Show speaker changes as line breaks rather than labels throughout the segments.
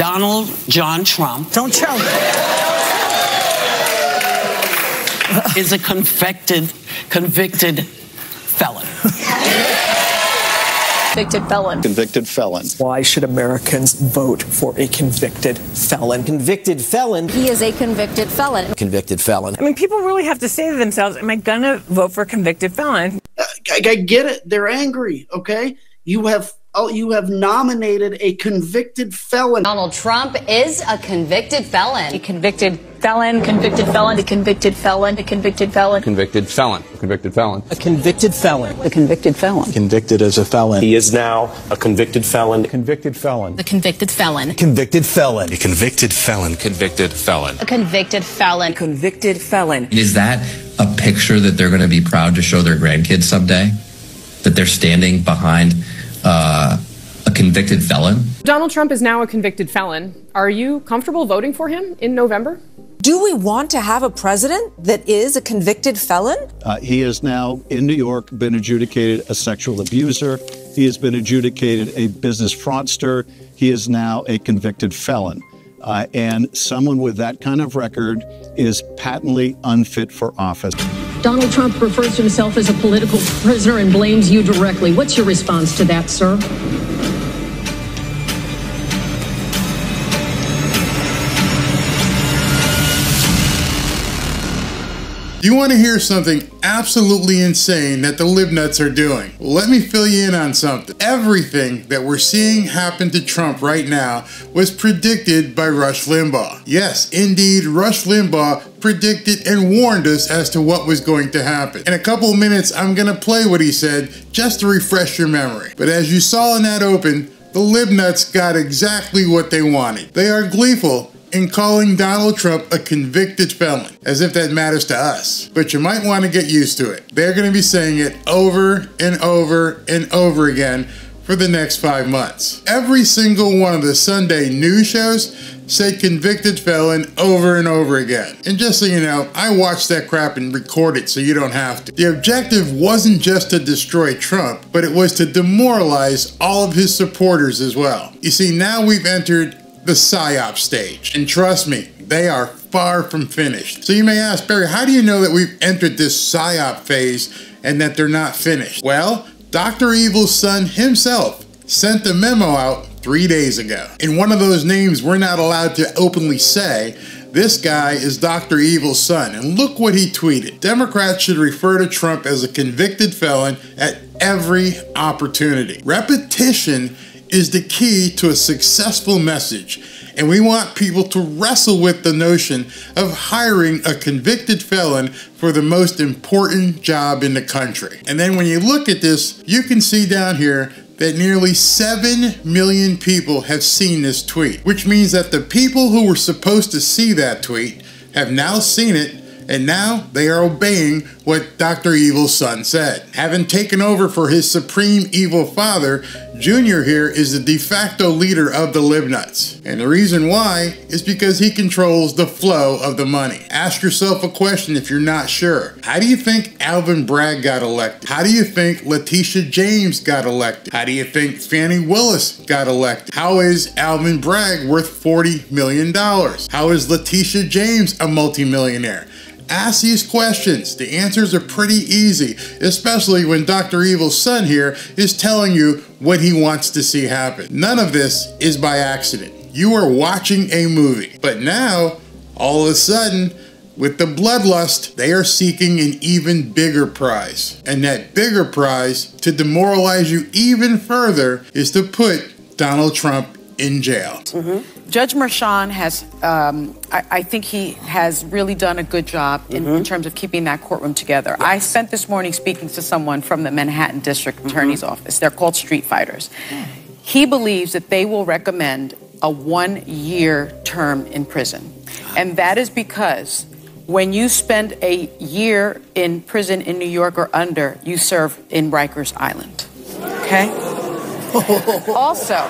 Donald John Trump.
Don't tell me.
Is a convicted felon.
Convicted felon.
Convicted felon.
Why should Americans vote for a convicted felon?
Convicted felon.
He is a convicted felon.
Convicted felon.
I mean, people really have to say to themselves, am I going to vote for a convicted felon?
I get it. They're angry, okay? You have nominated a convicted felon.
Donald Trump is a convicted felon.
A convicted felon. Convicted felon. A convicted felon. A convicted felon.
Convicted felon. A convicted felon.
A convicted felon.
A convicted felon.
Convicted as a felon.
He is now a convicted felon.
Convicted felon.
A convicted felon.
Convicted felon.
A convicted felon. Convicted felon.
A convicted felon.
Convicted felon.
Is that a picture that they're going to be proud to show their grandkids someday? That they're standing behind a convicted felon?
Donald Trump is now a convicted felon. Are you comfortable voting for him in November?
Do we want to have a president that is a convicted felon?
He has now, in New York, been adjudicated a sexual abuser. He has been adjudicated a business fraudster. He is now a convicted felon. And someone with that kind of record is patently unfit for office.
Donald Trump refers to himself as a political prisoner and blames you directly. What's your response to that, sir?
You want to hear something absolutely insane that the Libnuts are doing? Well, let me fill you in on something. Everything that we're seeing happen to Trump right now was predicted by Rush Limbaugh. Yes, indeed, Rush Limbaugh predicted and warned us as to what was going to happen. In a couple of minutes, I'm going to play what he said just to refresh your memory. But as you saw in that open, the Libnuts got exactly what they wanted. They are gleeful in calling Donald Trump a convicted felon, as if that matters to us. But you might want to get used to it. They're going to be saying it over and over and over again for the next 5 months. Every single one of the Sunday news shows said convicted felon over and over again. And just so you know, I watched that crap and record it so you don't have to. The objective wasn't just to destroy Trump, but it was to demoralize all of his supporters as well. You see, now we've entered the PSYOP stage. And trust me, they are far from finished. So you may ask, Barry, how do you know that we've entered this PSYOP phase and that they're not finished? Well, Dr. Evil's son himself sent a memo out 3 days ago. And one of those names we're not allowed to openly say, this guy is Dr. Evil's son. And look what he tweeted. Democrats should refer to Trump as a convicted felon at every opportunity. Repetition is the key to a successful message, and we want people to wrestle with the notion of hiring a convicted felon for the most important job in the country. And then when you look at this, you can see down here that nearly 7 million people have seen this tweet, which means that the people who were supposed to see that tweet have now seen it, and now they are obeying what Dr. Evil's son said. Having taken over for his supreme evil father, Junior here is the de facto leader of the Libnuts. And the reason why is because he controls the flow of the money. Ask yourself a question if you're not sure. How do you think Alvin Bragg got elected? How do you think Letitia James got elected? How do you think Fannie Willis got elected? How is Alvin Bragg worth $40 million? How is Letitia James a multimillionaire? Ask these questions. The answers are pretty easy, especially when Dr. Evil's son here is telling you what he wants to see happen. None of this is by accident. You are watching a movie. But now, all of a sudden, with the bloodlust, they are seeking an even bigger prize. And that bigger prize, to demoralize you even further, is to put Donald Trump in jail.
Judge Merchan has, I think he has really done a good job in terms of keeping that courtroom together. Yes. I spent this morning speaking to someone from the Manhattan District Attorney's Office. They're called Street Fighters. He believes that they will recommend a 1-year term in prison. And that is because when you spend a year in prison in New York or under, you serve in Rikers Island. Okay? Also,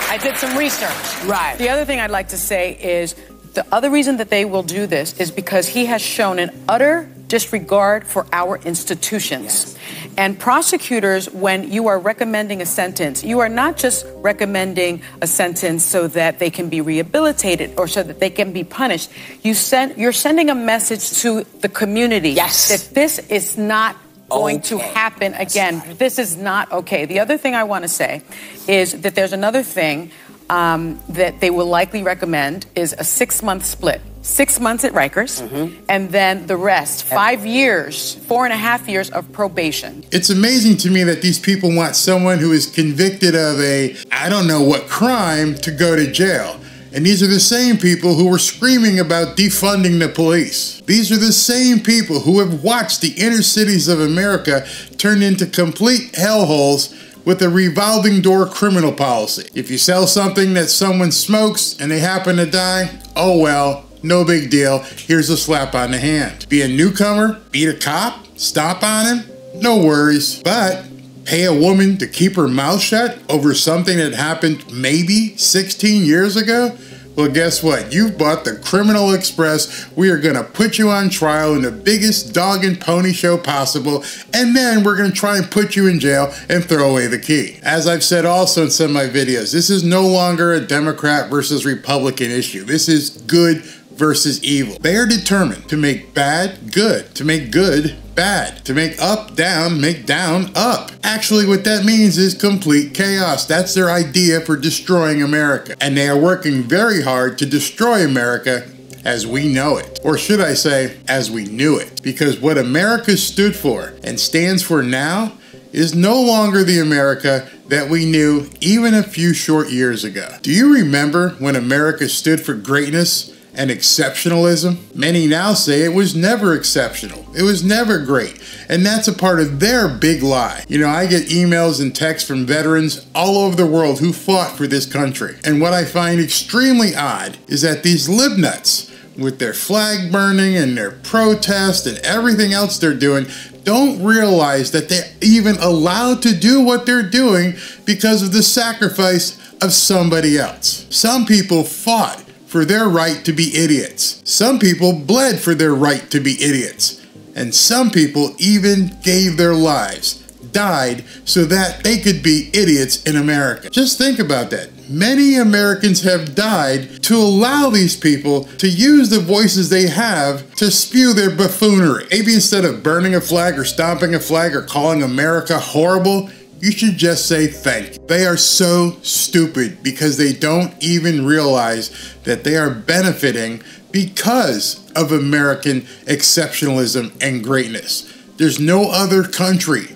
I did some research. Right. The other thing I'd like to say is the other reason that they will do this is because he has shown an utter disregard for our institutions. Yes. And prosecutors, when you are recommending a sentence, you are not just recommending a sentence so that they can be rehabilitated or so that they can be punished. You're sending a message to the community that this is not going to happen again. This is not okay. The other thing I want to say is that there's another thing that they will likely recommend is a 6-month split. 6 months at Rikers, and then the rest, 5 years, 4.5 years of probation.
It's amazing to me that these people want someone who is convicted of I don't know what crime to go to jail. And these are the same people who were screaming about defunding the police. These are the same people who have watched the inner cities of America turn into complete hellholes with a revolving door criminal policy. If you sell something that someone smokes and they happen to die, oh well, no big deal. Here's a slap on the hand. Be a newcomer, beat a cop, stomp on him, no worries. But pay a woman to keep her mouth shut over something that happened maybe 16 years ago? Well, guess what? You've bought the Criminal Express. We are going to put you on trial in the biggest dog and pony show possible, and then we're going to try and put you in jail and throw away the key. As I've said also in some of my videos, this is no longer a Democrat versus Republican issue. This is good versus evil. They are determined to make bad good, to make good bad, to make up down, make down up. Actually, what that means is complete chaos. That's their idea for destroying America. And they are working very hard to destroy America as we know it. Or should I say, as we knew it. Because what America stood for and stands for now is no longer the America that we knew even a few short years ago. Do you remember when America stood for greatness and exceptionalism? Many now say it was never exceptional. It was never great. And that's a part of their big lie. You know, I get emails and texts from veterans all over the world who fought for this country. And what I find extremely odd is that these libnuts, with their flag burning and their protest and everything else they're doing, don't realize that they're even allowed to do what they're doing because of the sacrifice of somebody else. Some people fought for their right to be idiots. Some people bled for their right to be idiots. And some people even gave their lives, died, so that they could be idiots in America. Just think about that. Many Americans have died to allow these people to use the voices they have to spew their buffoonery. Maybe instead of burning a flag or stomping a flag or calling America horrible, you should just say thank you. They are so stupid because they don't even realize that they are benefiting because of American exceptionalism and greatness. There's no other country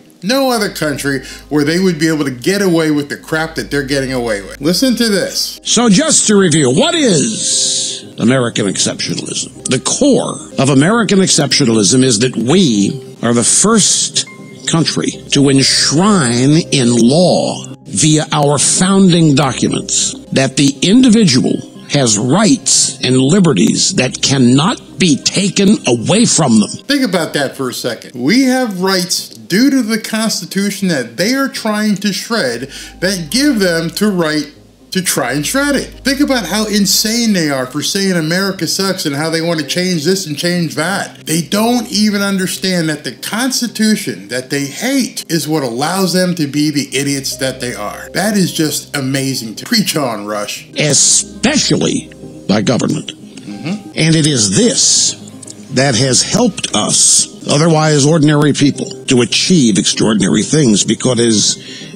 where they would be able to get away with the crap that they're getting away with. Listen to this.
So just to review, what is American exceptionalism? The core of American exceptionalism is that we are the first country to enshrine in law via our founding documents that the individual has rights and liberties that cannot be taken away from them.
Think about that for a second. We have rights due to the Constitution that they are trying to shred that give them the right to try and shred it. Think about how insane they are for saying America sucks and how they want to change this and change that. They don't even understand that the Constitution that they hate is what allows them to be the idiots that they are. That is just amazing to preach on, Rush.
Especially by government. And it is this that has helped us, otherwise ordinary people, to achieve extraordinary things, because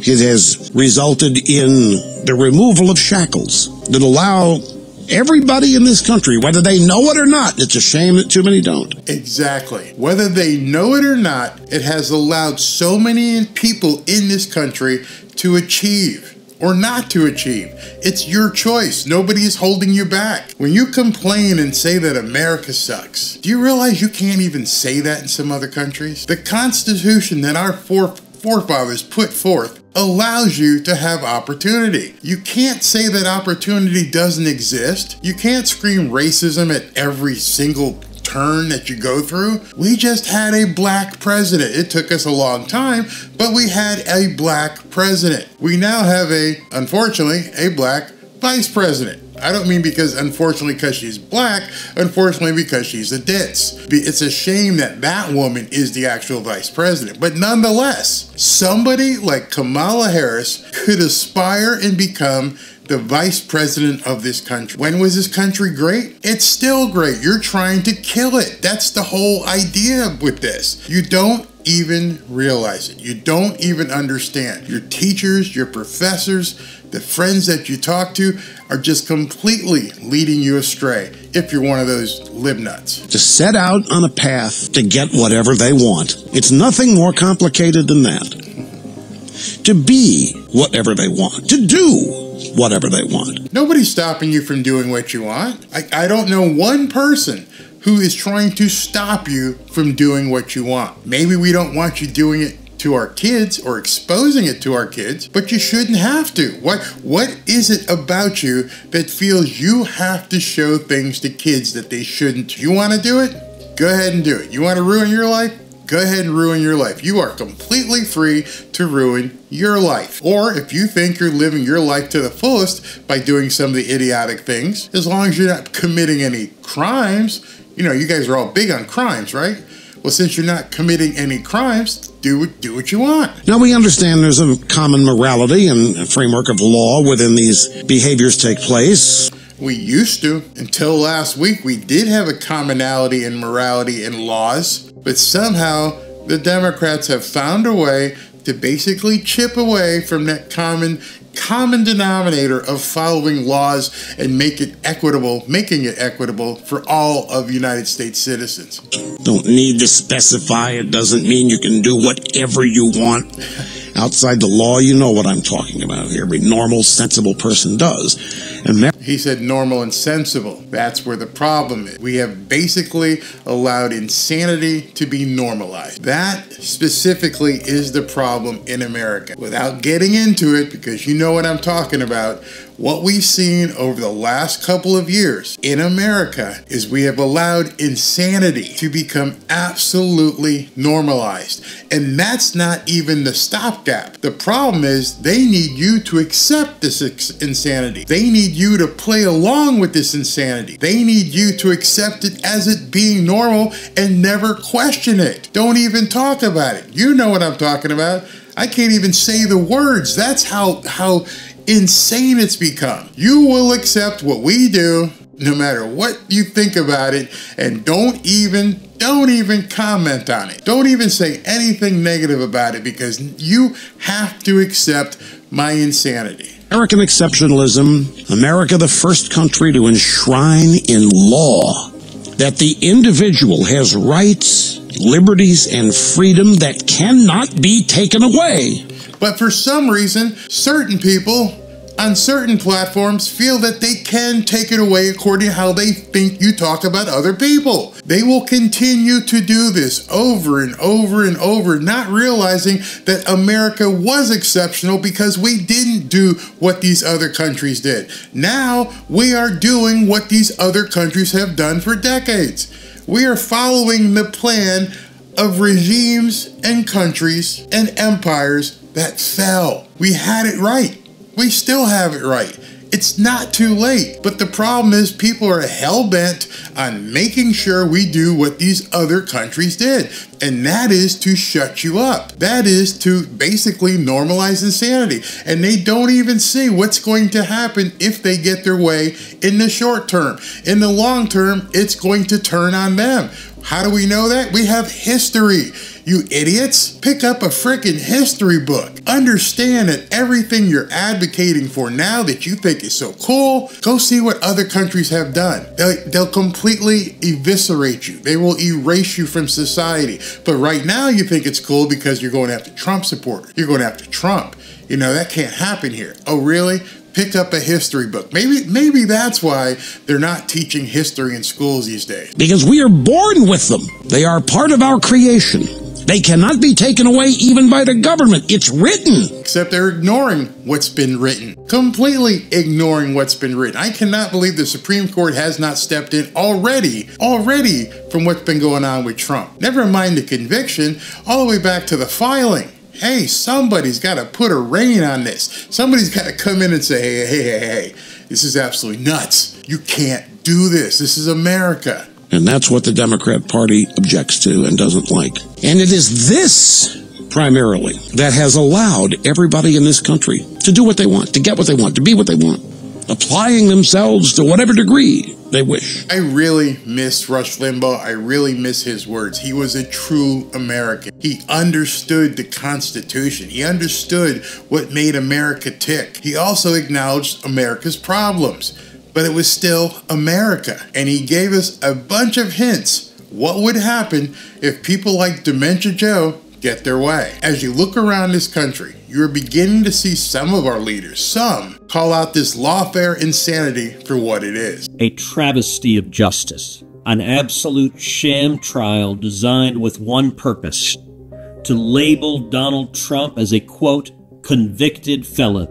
it has resulted in the removal of shackles that allow everybody in this country, whether they know it or not, it's a shame that too many don't.
Exactly. Whether they know it or not, it has allowed so many people in this country to achieve or not to achieve. It's your choice. Nobody is holding you back. When you complain and say that America sucks, do you realize you can't even say that in some other countries? The Constitution that our forefathers put forth allows you to have opportunity. You can't say that opportunity doesn't exist. You can't scream racism at every single turn that you go through. We just had a black president. It took us a long time, but we had a black president. We now have unfortunately, a black vice president. I don't mean because, unfortunately, because she's black, unfortunately because she's a ditz. It's a shame that that woman is the actual vice president. But nonetheless, somebody like Kamala Harris could aspire and become the vice president of this country. When was this country great? It's still great. You're trying to kill it. That's the whole idea with this. You don't even realize it. You don't even understand. Your teachers, your professors, the friends that you talk to are just completely leading you astray if you're one of those libnuts.
To set out on a path to get whatever they want. It's nothing more complicated than that. To be whatever they want. To do whatever they want.
Nobody's stopping you from doing what you want. I don't know one person who is trying to stop you from doing what you want. Maybe we don't want you doing it to our kids or exposing it to our kids, but you shouldn't have to. What is it about you that feels you have to show things to kids that they shouldn't? You want to do it? Go ahead and do it. You want to ruin your life? Go ahead and ruin your life. You are completely free to ruin your life. Or if you think you're living your life to the fullest by doing some of the idiotic things, as long as you're not committing any crimes. You know, you guys are all big on crimes, right? Well, since you're not committing any crimes, do what you want.
Now, we understand there's a common morality and a framework of law within these behaviors take place.
We used to. Until last week, we did have a commonality in morality and laws, but somehow the Democrats have found a way to basically chip away from that common denominator of following laws and making it equitable for all of United States citizens.
Don't need to specify. It doesn't mean you can do whatever you want. Outside the law, you know what I'm talking about. Every normal, sensible person does. And
he said normal and sensible. That's where the problem is. We have basically allowed insanity to be normalized. That specifically is the problem in America. Without getting into it, because you know what I'm talking about, what we've seen over the last couple of years in America is we have allowed insanity to become absolutely normalized. And that's not even the stopgap. The problem is they need you to accept this insanity. They need you to play along with this insanity. They need you to accept it as it being normal and never question it. Don't even talk about it. You know what I'm talking about. I can't even say the words. That's how insane it's become. You will accept what we do no matter what you think about it, and don't even comment on it. Don't even say anything negative about it, because you have to accept my insanity.
American exceptionalism, America the first country to enshrine in law that the individual has rights, liberties, and freedom that cannot be taken away.
But for some reason, certain people on certain platforms feel that they can take it away according to how they think you talk about other people. They will continue to do this over and over and over, not realizing that America was exceptional because we didn't do what these other countries did. Now we are doing what these other countries have done for decades. We are following the plan of regimes and countries and empires that fell. We had it right. We still have it right. It's not too late. But the problem is people are hell-bent on making sure we do what these other countries did. And that is to shut you up. That is to basically normalize insanity. And they don't even see what's going to happen if they get their way in the short term. In the long term, it's going to turn on them. How do we know that? We have history. You idiots, pick up a frickin' history book. Understand that everything you're advocating for now that you think is so cool, go see what other countries have done. They'll completely eviscerate you. They will erase you from society. But right now you think it's cool because you're going after Trump supporters. You're going after Trump. You know, that can't happen here. Oh, really? Pick up a history book. Maybe that's why they're not teaching history in schools these days.
Because we are born with them. They are part of our creation. They cannot be taken away even by the government. It's written.
Except they're ignoring what's been written. Completely ignoring what's been written. I cannot believe the Supreme Court has not stepped in already from what's been going on with Trump. Never mind the conviction, all the way back to the filing. hey, somebody's got to put a rein on this. Somebody's got to come in and say, hey, this is absolutely nuts. You can't do this. This is America.
And that's what the Democrat Party objects to and doesn't like. And it is this, primarily, that has allowed everybody in this country to do what they want, to get what they want, to be what they want, applying themselves to whatever degree they wish.
I really miss Rush Limbaugh. I really miss his words. He was a true American. He understood the Constitution. He understood what made America tick. He also acknowledged America's problems, but it was still America. And he gave us a bunch of hints what would happen if people like Dementia Joe get their way. As you look around this country, you're beginning to see some of our leaders, some, call out this lawfare insanity for what it is.
A travesty of justice, an absolute sham trial designed with one purpose, to label Donald Trump as a, quote, convicted felon.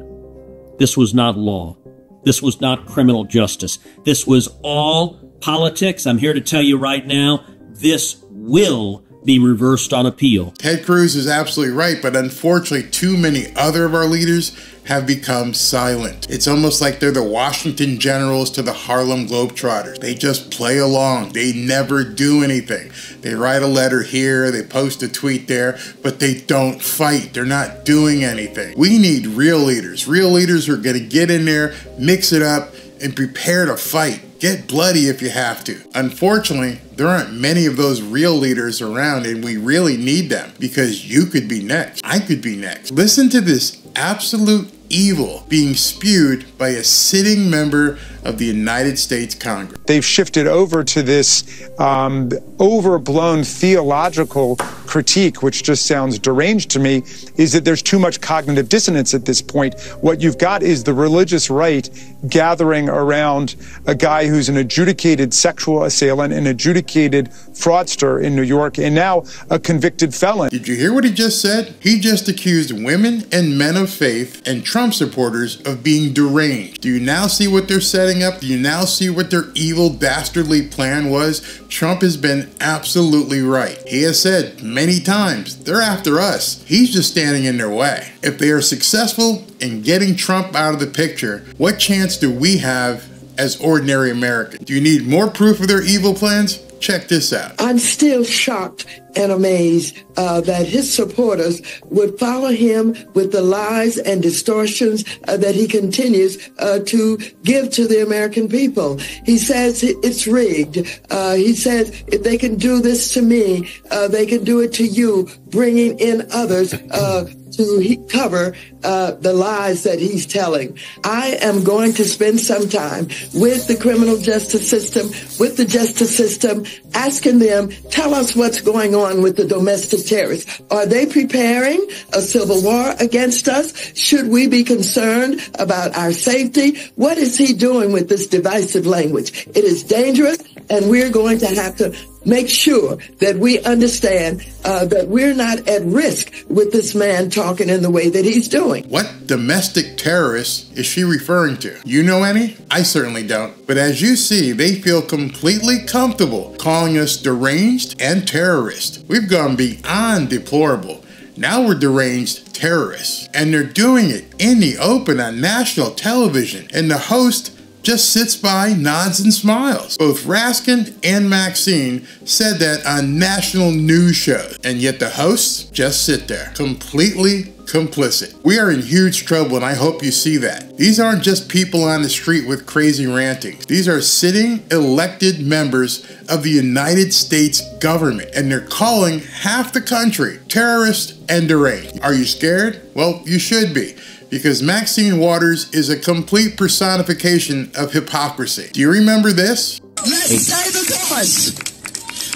This was not law. This was not criminal justice. This was all politics. I'm here to tell you right now, this will be reversed on appeal.
Ted Cruz is absolutely right, but unfortunately, too many other of our leaders have become silent. It's almost like they're the Washington Generals to the Harlem Globetrotters. They just play along. They never do anything. They write a letter here, they post a tweet there, but they don't fight. They're not doing anything. We need real leaders. Real leaders who are going to get in there, mix it up, and prepare to fight. Get bloody if you have to. Unfortunately, there aren't many of those real leaders around, and we really need them because you could be next. I could be next. Listen to this absolute evil being spewed by a sitting member of the United States Congress.
They've shifted over to this overblown theological critique, which just sounds deranged to me, is that there's too much cognitive dissonance at this point. What you've got is the religious right gathering around a guy who's an adjudicated sexual assailant, an adjudicated fraudster in New York, and now a convicted felon.
Did you hear what he just said? He just accused women and men of faith and Trump supporters of being deranged. Do you now see what they're setting up? Do you now see what their evil, dastardly plan was? Trump has been absolutely right. He has said many times, they're after us. He's just standing in their way. If they are successful in getting Trump out of the picture, what chance do we have as ordinary Americans? Do you need more proof of their evil plans? Check this out.
I'm still shocked and amazed that his supporters would follow him with the lies and distortions that he continues to give to the American people. He says it's rigged. He says if they can do this to me, they can do it to you, bringing in others to cover the lies that he's telling. I am going to spend some time with the criminal justice system, with the justice system, asking them, tell us what's going on with the domestic terrorists. Are they preparing a civil war against us? Should we be concerned about our safety? What is he doing with this divisive language? It is dangerous, and we're going to have to make sure that we understand that we're not at risk with this man talking in the way that he's doing.
What domestic terrorists is she referring to? You know any? I certainly don't. But as you see, they feel completely comfortable calling us deranged and terrorist. We've gone beyond deplorable. Now we're deranged terrorists. And they're doing it in the open on national television. And the host just sits by, nods and smiles. Both Raskin and Maxine said that on national news shows. And yet the hosts just sit there, completely complicit. We are in huge trouble, and I hope you see that. These aren't just people on the street with crazy rantings. These are sitting elected members of the United States government, and they're calling half the country terrorist and deranged. Are you scared? Well, you should be, because Maxine Waters is a complete personification of hypocrisy. Do you remember this?
Let's stay the course.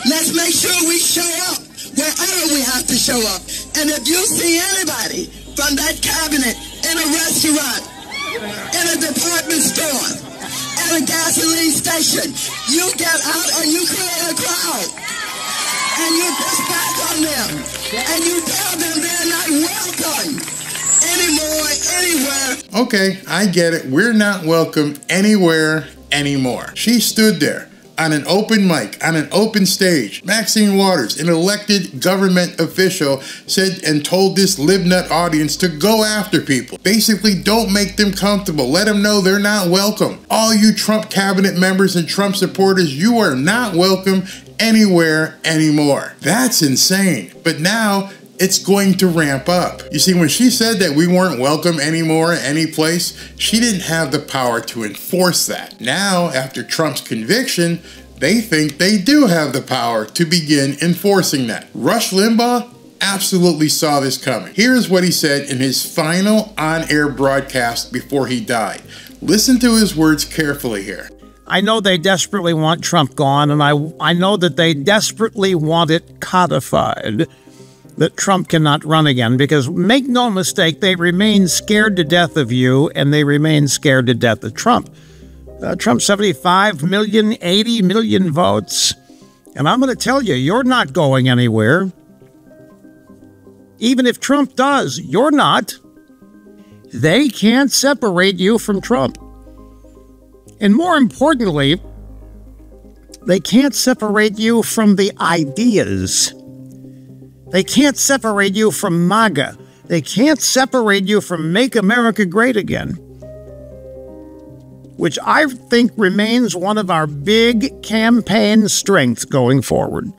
Let's make sure we show up wherever we have to show up. And if you see anybody from that cabinet in a restaurant, in a department store, at a gasoline station, you get out and you create a crowd. And you push back on them. And you tell them they're not welcome anymore, anywhere.
Okay, I get it. We're not welcome anywhere anymore. She stood there, on an open mic, on an open stage. Maxine Waters, an elected government official, said and told this libnut audience to go after people. Basically, don't make them comfortable. Let them know they're not welcome. All you Trump cabinet members and Trump supporters, you are not welcome anywhere anymore. That's insane. But now it's going to ramp up. You see, when she said that we weren't welcome anymore any place, she didn't have the power to enforce that. Now, after Trump's conviction, they think they do have the power to begin enforcing that. Rush Limbaugh absolutely saw this coming. Here's what he said in his final on-air broadcast before he died. Listen to his words carefully here.
I know they desperately want Trump gone, and I know that they desperately want it codified that Trump cannot run again, because make no mistake, they remain scared to death of you, and they remain scared to death of Trump. Trump, 75 million, 80 million votes. And I'm going to tell you, you're not going anywhere. Even if Trump does, you're not. They can't separate you from Trump. And more importantly, they can't separate you from the ideas. They can't separate you from MAGA. They can't separate you from Make America Great Again, which I think remains one of our big campaign strengths going forward.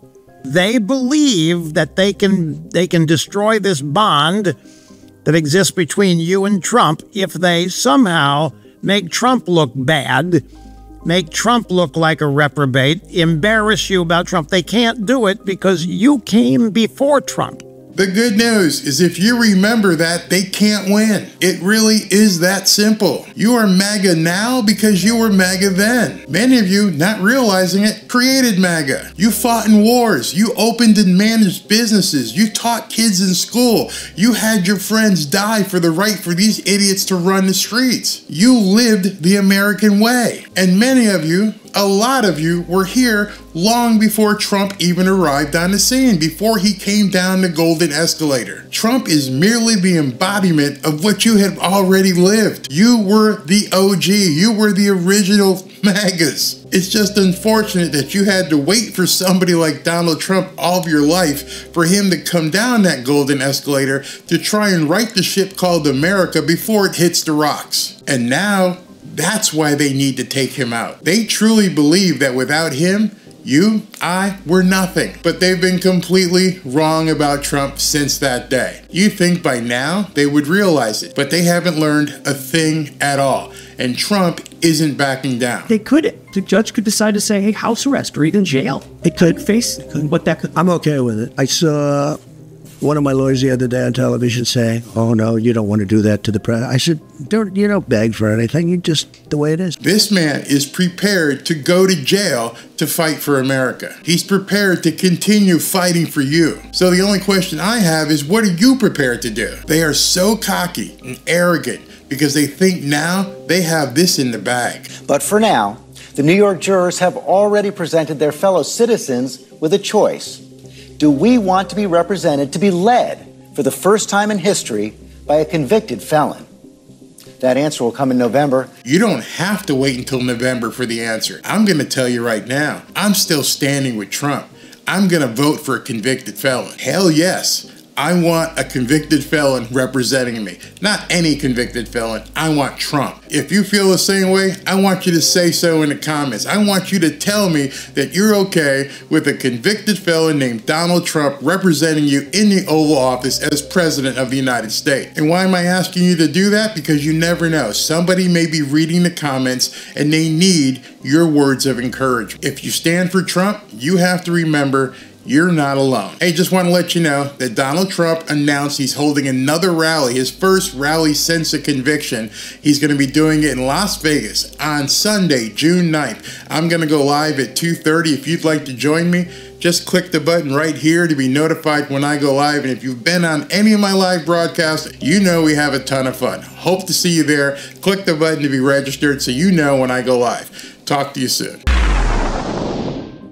They believe that they can destroy this bond that exists between you and Trump if they somehow make Trump look bad, make Trump look like a reprobate, embarrass you about Trump. They can't do it because you came before Trump.
The good news is if you remember that, they can't win. It really is that simple. You are MAGA now because you were MAGA then. Many of you, not realizing it, created MAGA. You fought in wars. You opened and managed businesses. You taught kids in school. You had your friends die for the right for these idiots to run the streets. You lived the American way. And many of you, a lot of you, were here long before Trump even arrived on the scene, before he came down the golden escalator. Trump is merely the embodiment of what you had already lived. You were the OG. You were the original MAGAs. It's just unfortunate that you had to wait for somebody like Donald Trump all of your life for him to come down that golden escalator to try and right the ship called America before it hits the rocks. And now, that's why they need to take him out. They truly believe that without him, you, I, were nothing. But they've been completely wrong about Trump since that day. You think by now they would realize it, but they haven't learned a thing at all. And Trump isn't backing down.
The judge could decide to say, hey, house arrest or even jail. It could face what that could.
I'm okay with it. I saw one of my lawyers the other day on television saying, oh, no, you don't want to do that to the president. I said, you don't beg for anything. You just the way it is.
This man is prepared to go to jail to fight for America. He's prepared to continue fighting for you. So the only question I have is, what are you prepared to do? They are so cocky and arrogant because they think now they have this in the bag.
But for now, the New York jurors have already presented their fellow citizens with a choice. Do we want to be represented, to be led for the first time in history by a convicted felon? That answer will come in November.
You don't have to wait until November for the answer. I'm going to tell you right now, I'm still standing with Trump. I'm going to vote for a convicted felon. Hell yes. I want a convicted felon representing me. Not any convicted felon. I want Trump. If you feel the same way, I want you to say so in the comments. I want you to tell me that you're okay with a convicted felon named Donald Trump representing you in the Oval Office as President of the United States. And why am I asking you to do that? Because you never know. Somebody may be reading the comments and they need your words of encouragement. If you stand for Trump, you have to remember you're not alone. Hey, just want to let you know that Donald Trump announced he's holding another rally, his first rally since a conviction. He's going to be doing it in Las Vegas on Sunday, June 9th. I'm going to go live at 2:30. If you'd like to join me, just click the button right here to be notified when I go live. And if you've been on any of my live broadcasts, you know we have a ton of fun. Hope to see you there. Click the button to be registered so you know when I go live. Talk to you soon.